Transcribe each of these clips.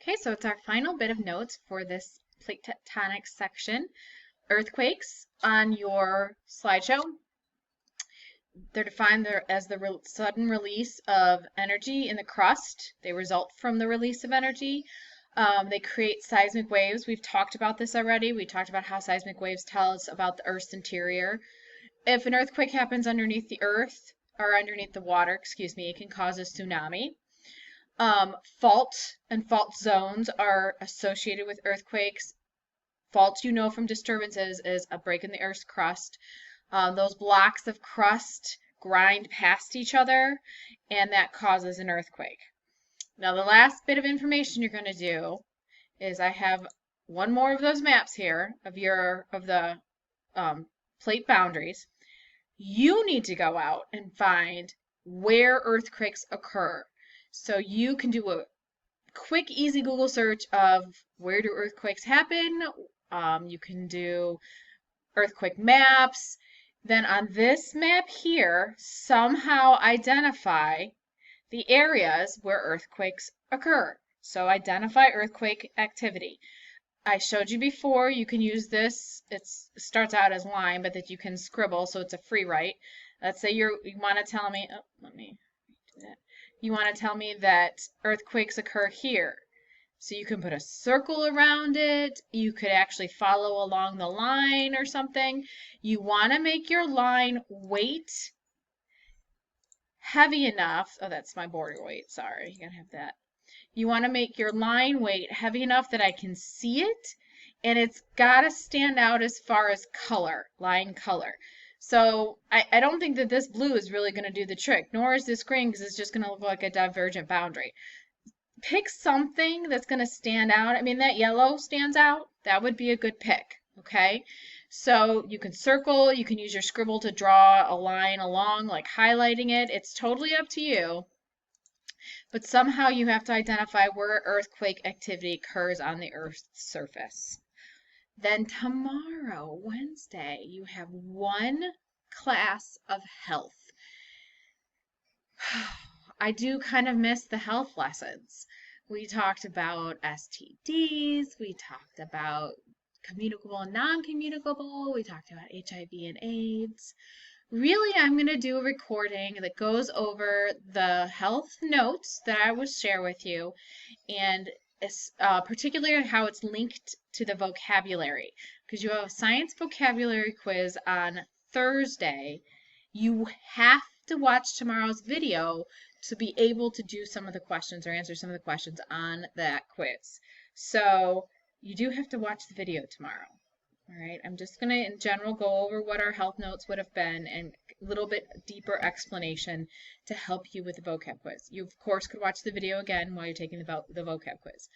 Okay, so it's our final bit of notes for this plate tectonics section. Earthquakes on your slideshow. They're defined as the sudden release of energy in the crust. They result from the release of energy. They create seismic waves. We've talked about this already. We talked about how seismic waves tell us about the Earth's interior. If an earthquake happens underneath the Earth, or underneath the water, excuse me, it can cause a tsunami. Fault and fault zones are associated with earthquakes. Faults, you know from disturbances, is a break in the Earth's crust. Those blocks of crust grind past each other, and that causes an earthquake. Now, the last bit of information you're going to do is I have one more of those maps here of the plate boundaries. You need to go out and find where earthquakes occur. So you can do a quick, easy Google search of where do earthquakes happen. You can do earthquake maps. Then on this map here, somehow identify the areas where earthquakes occur. So identify earthquake activity. I showed you before, you can use this. It starts out as line, but that you can scribble, so it's a free write. Let's say you want to tell me, oh, let me do that. You want to tell me that earthquakes occur here. So you can put a circle around it. You could actually follow along the line or something. You want to make your line weight heavy enough. Oh, that's my border weight. Sorry, you gotta have that. You want to make your line weight heavy enough that I can see it, and it's got to stand out as far as color, line color. So I don't think that this blue is really going to do the trick, nor is this green, because it's just going to look like a divergent boundary. Pick something that's going to stand out. I mean, that yellow stands out. That would be a good pick, okay? So you can circle, you can use your scribble to draw a line along, like highlighting it. It's totally up to you. But somehow you have to identify where earthquake activity occurs on the Earth's surface. Then tomorrow, Wednesday, you have one class of health. I do kind of miss the health lessons. We talked about STDs, we talked about communicable and non-communicable, we talked about HIV and AIDS. Really, I'm going to do a recording that goes over the health notes that I will share with you, and particularly how it's linked to the vocabulary. Because you have a science vocabulary quiz on Thursday. You have to watch tomorrow's video to be able to do some of the questions or answer some of the questions on that quiz. So you do have to watch the video tomorrow. All right, I'm just going to, in general, go over what our health notes would have been and a little bit deeper explanation to help you with the vocab quiz. You, of course, could watch the video again while you're taking the vocab quiz.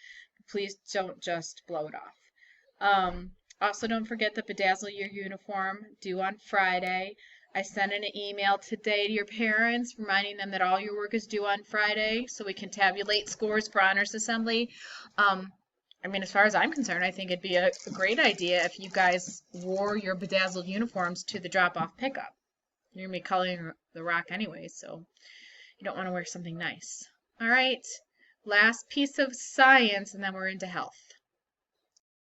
Please don't just blow it off. Also, don't forget the Bedazzle Your Uniform due on Friday. I sent an email today to your parents reminding them that all your work is due on Friday so we can tabulate scores for Honors Assembly. I mean, as far as I'm concerned, I think it'd be a great idea if you guys wore your bedazzled uniforms to the drop-off pickup. You're going to be coloring the rock anyway, so you don't want to wear something nice. All right, last piece of science, and then we're into health.